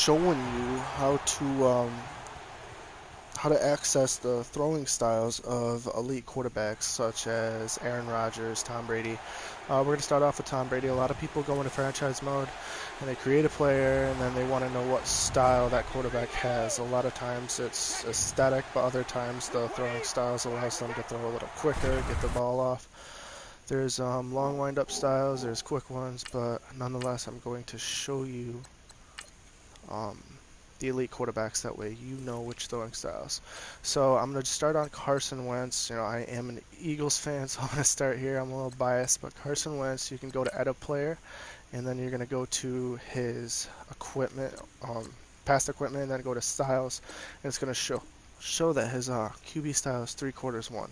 showing you how to access the throwing styles of elite quarterbacks such as Aaron Rodgers, Tom Brady. We're going to start off with Tom Brady. A lot of people go into franchise mode and they create a player and then they want to know what style that quarterback has. A lot of times it's aesthetic, but other times the throwing styles allows them to throw a little quicker, get the ball off. There's long wind-up styles, there's quick ones, but nonetheless I'm going to show you um, the elite quarterbacks. That way you know which throwing styles. So I'm going to start on Carson Wentz. I am an Eagles fan, so I'm going to start here. I'm a little biased, but Carson Wentz, you can go to Edit Player, and then you're going to go to his equipment, past equipment, and then go to styles, and it's going to show that his QB style is 3/4 1.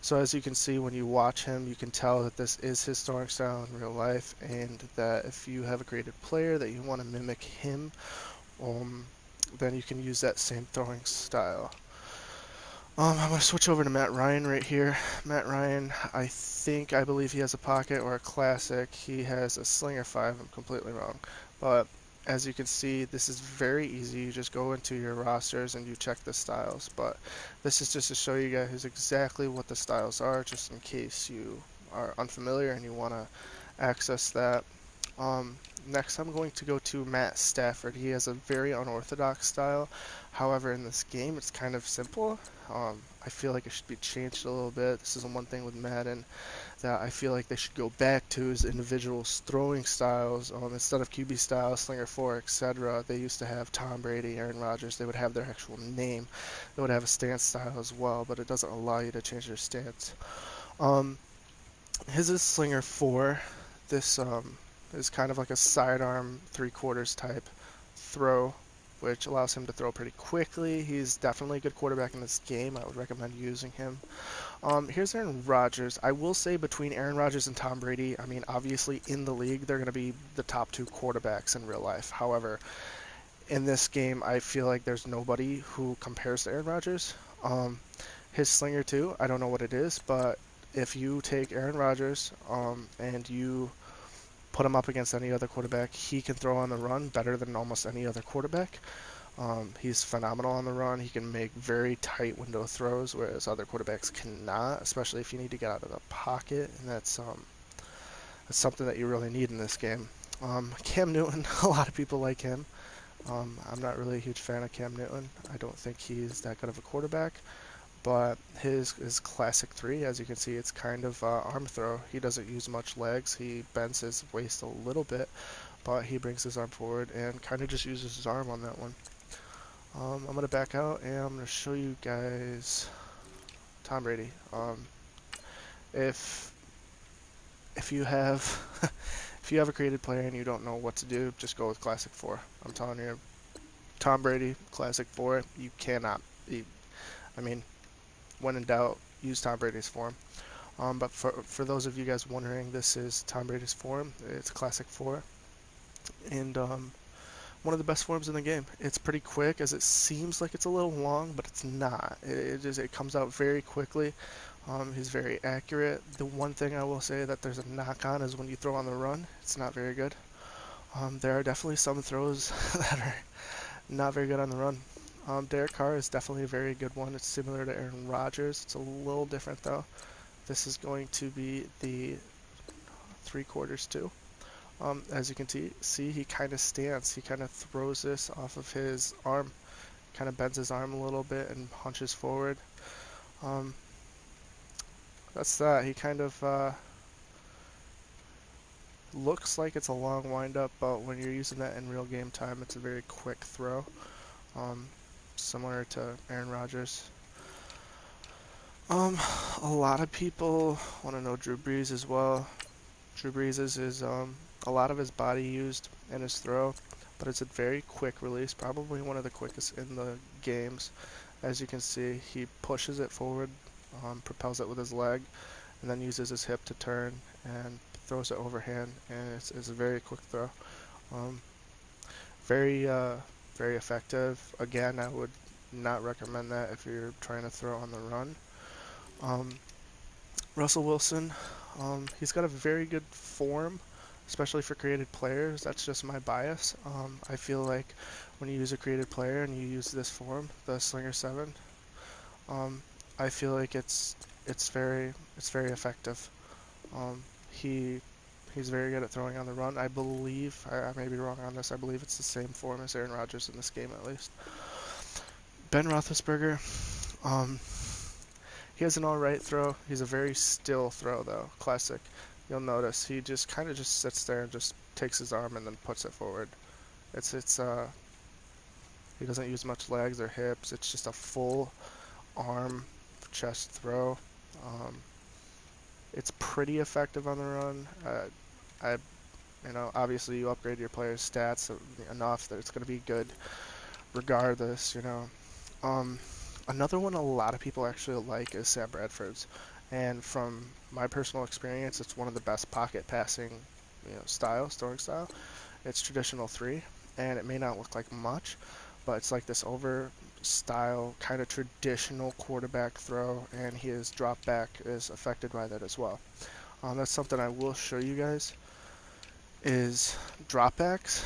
So as you can see, when you watch him, you can tell that this is his throwing style in real life, and that if you have a graded player that you want to mimic him, then you can use that same throwing style. I'm going to switch over to Matt Ryan right here. Matt Ryan, I believe he has a pocket or a classic. He has a slinger 5. I'm completely wrong. But as you can see, this is very easy. You just go into your rosters and you check the styles. But this is just to show you guys exactly what the styles are, just in case you are unfamiliar and you want to access that. Next, I'm going to go to Matt Stafford. He has a very unorthodox style. However, in this game, it's kind of simple. I feel like it should be changed a little bit. This is one thing with Madden that I feel like they should go back to his individual throwing styles. Instead of QB style, Slinger 4, etc., they used to have Tom Brady, Aaron Rodgers. They would have their actual name. They would have a stance style as well, but it doesn't allow you to change your stance. His is Slinger 4. This is kind of like a sidearm 3/4 type throw, which allows him to throw pretty quickly. He's definitely a good quarterback in this game. I would recommend using him. Here's Aaron Rodgers. I will say between Aaron Rodgers and Tom Brady, I mean, obviously in the league, they're going to be the top 2 quarterbacks in real life. However, in this game, I feel like there's nobody who compares to Aaron Rodgers. His Slinger 2, I don't know what it is, but if you take Aaron Rodgers and you put him up against any other quarterback, he can throw on the run better than almost any other quarterback. He's phenomenal on the run. He can make very tight window throws, whereas other quarterbacks cannot, especially if you need to get out of the pocket, and that's something that you really need in this game. Cam Newton, a lot of people like him. I'm not really a huge fan of Cam Newton. I don't think he's that good of a quarterback. But his classic 3, as you can see, it's kind of arm throw. He doesn't use much legs. He bends his waist a little bit, but he brings his arm forward and kind of just uses his arm on that one. I'm going to back out and I'm going to show you guys Tom Brady. If you have if you have a created player and you don't know what to do, just go with classic 4. I'm telling you, Tom Brady, classic 4, you cannot. I mean, when in doubt, use Tom Brady's form. But for those of you guys wondering, this is Tom Brady's form. It's classic 4. And one of the best forms in the game. It's pretty quick, as it seems like it's a little long, but it's not. It comes out very quickly. He's very accurate. The one thing I will say that there's a knock on is when you throw on the run, it's not very good. There are definitely some throws that are not very good on the run. Derek Carr is definitely a very good one. It's similar to Aaron Rodgers. It's a little different though. This is going to be the 3/4 2. As you can see, he kind of stands. He kind of throws this off of his arm, kind of bends his arm a little bit and hunches forward. That's that. He kind of looks like it's a long windup, but when you're using that in real game time, it's a very quick throw. Similar to Aaron Rodgers. A lot of people want to know Drew Brees as well. Drew Brees is a lot of his body used in his throw, but it's a very quick release, probably one of the quickest in the games. As you can see, he pushes it forward, propels it with his leg, and then uses his hip to turn and throws it overhand, and it's a very quick throw. Very very effective. Again, I would not recommend that if you're trying to throw on the run. Russell Wilson, he's got a very good form. especially for created players. That's just my bias. I feel like when you use a created player and you use this form, the Slinger 7, um, I feel like it's very effective. Um, he he's very good at throwing on the run. I believe I may be wrong on this. I believe it's the same form as Aaron Rodgers in this game at least. Ben Roethlisberger, um, he has an alright throw. He's a very still throw though. Classic. You'll notice he just kind of just sits there and just takes his arm and then puts it forward. It's he doesn't use much legs or hips. It's just a full arm chest throw. Um, it's pretty effective on the run. I obviously you upgrade your player's stats enough that it's going to be good regardless. Um, Another one a lot of people actually like is Sam Bradford's, and from my personal experience, it's one of the best pocket passing, throwing style. It's traditional 3, and it may not look like much, but it's like this over style kind of traditional quarterback throw, and his drop back is affected by that as well. That's something I will show you guys is dropbacks.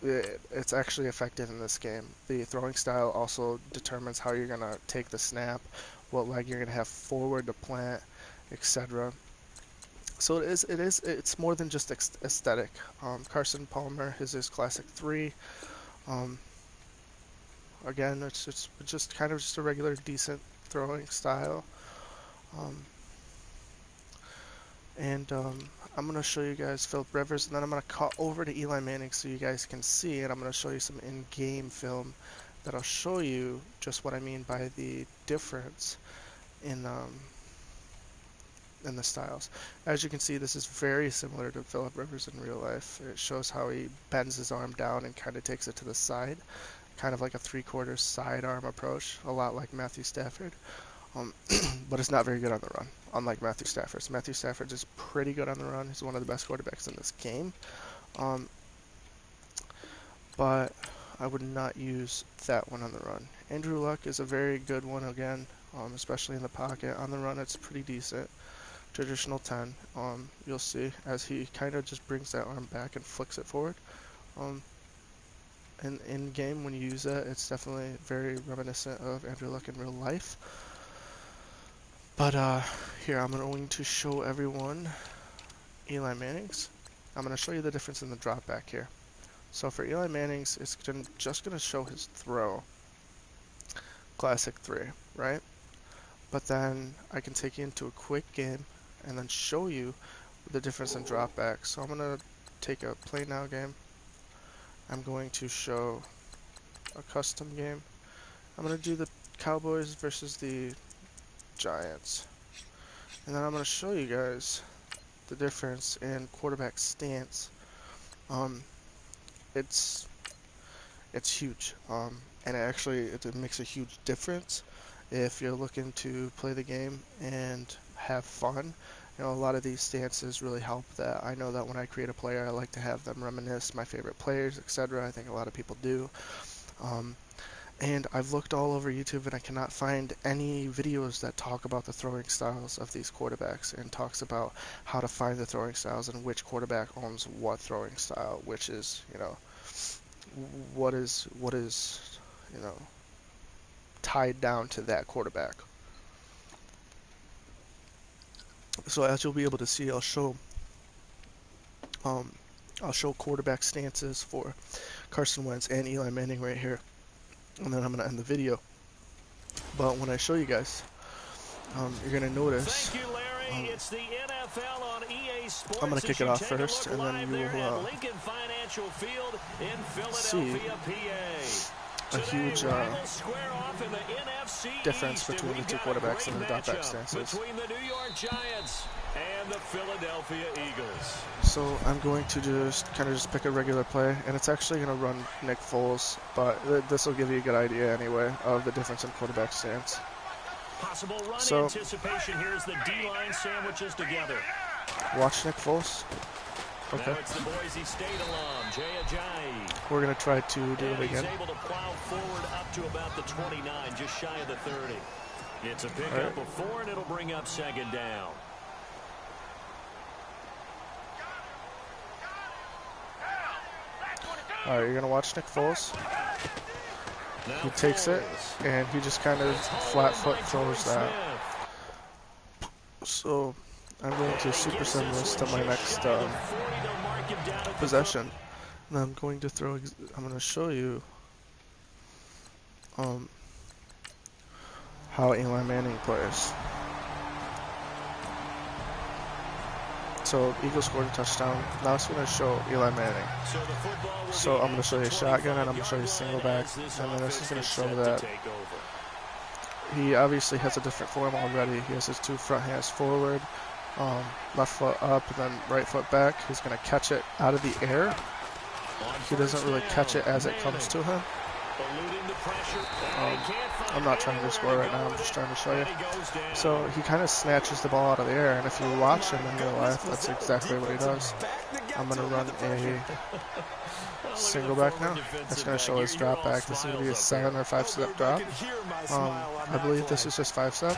It's actually effective in this game. The throwing style also determines how you're gonna take the snap, what leg you're gonna have forward to plant, etc. So it's more than just aesthetic. Carson Palmer his classic 3. Um, Again, it's just kind of just a regular decent throwing style. And I'm going to show you guys Philip Rivers, and then I'm going to cut over to Eli Manning so you guys can see, and I'm going to show you some in-game film that'll show you just what I mean by the difference in the styles. As you can see, this is very similar to Philip Rivers in real life. It shows how he bends his arm down and kind of takes it to the side, kind of like a 3/4 sidearm approach, a lot like Matthew Stafford. But it's not very good on the run, unlike Matthew Stafford. So Matthew Stafford is pretty good on the run. He's one of the best quarterbacks in this game. But I would not use that one on the run. Andrew Luck is a very good one again, especially in the pocket. On the run, it's pretty decent. Traditional 10. You'll see as he kind of just brings that arm back and flicks it forward. And in game, when you use that, it's definitely very reminiscent of Andrew Luck in real life. But here, I'm going to show everyone Eli Manning's. I'm going to show you the difference in the drop back here. So for Eli Manning's, it's just going to show his throw. Classic 3, right? But then I can take you into a quick game and then show you the difference in drop back. So I'm going to take a play now game. I'm going to show a custom game. I'm going to do the Cowboys versus the Giants. And then I'm going to show you guys the difference in quarterback stance. It's huge. And it makes a huge difference if you're looking to play the game and have fun. A lot of these stances really help that. I know that when I create a player, I like to have them reminisce my favorite players, etc. I think a lot of people do. And I've looked all over YouTube and I cannot find any videos that talk about the throwing styles of these quarterbacks and talks about how to find the throwing styles and which quarterback owns what throwing style, which is, what is tied down to that quarterback. So as you'll be able to see, I'll show quarterback stances for Carson Wentz and Eli Manning right here. And then I'm going to end the video. But when I show you guys, you're going to notice. Thank you, Larry. It's the NFL on EA Sports. I'm going to kick it off first, and then you will Lincoln Financial Field in Philadelphia, PA. A huge difference between the two quarterbacks and the drop back stances. Between the New York Giants and the Philadelphia Eagles. So I'm going to just pick a regular play, and it's actually going to run Nick Foles, but this will give you a good idea anyway of the difference in quarterback stance. Possible run anticipation here as the D-line sandwiches together. Watch Nick Foles. Okay. Now it's the Boise State alum, Jay Ajayi. We're going to try to do it again. He's able to plow forward up to about the 29, just shy of the 30. It's a pickup of 4, and it'll bring up second down. Alright, you're going to watch Nick Foles. He takes it, and he just kind of flat foot throws that. So, I'm going to supersend this to my next possession. And I'm going to throw, I'm going to show you how Eli Manning plays. So, Eagles scored a touchdown. Now it's going to show Eli Manning. So, I'm going to show you a shotgun, and I'm going to show you a single back. And then this is going to show that he obviously has a different form already. He has his two front hands forward, left foot up, and then right foot back. He's going to catch it out of the air. He doesn't really catch it as it comes to him. I'm not trying to score right now, I'm just trying to show you. So he kind of snatches the ball out of the air, and if you watch him in real life, that's exactly what he does. I'm going to run a single back now. It's going to show his drop back. This is going to be a 7 or 5 step drop. I believe this is just 5 step.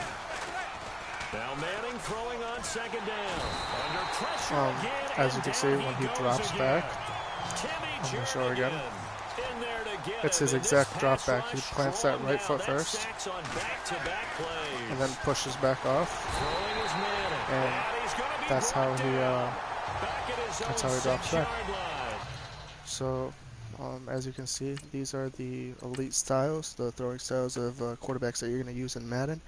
As you can see, when he drops back, I'm going to show it again. It's his exact drop back. He plants that right foot first, and then pushes back off, and that's how he drops back. So, as you can see, these are the elite styles, the throwing styles of quarterbacks that you're going to use in Madden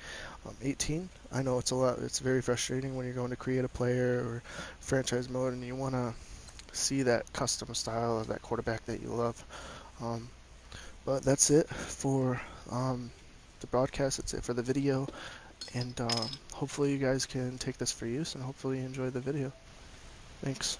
18. I know it's a lot. It's very frustrating when you're going to create a player or franchise mode, and you want to see that custom style of that quarterback that you love. But that's it for the broadcast. That's it for the video, and hopefully you guys can take this for use, and hopefully you enjoy the video. Thanks.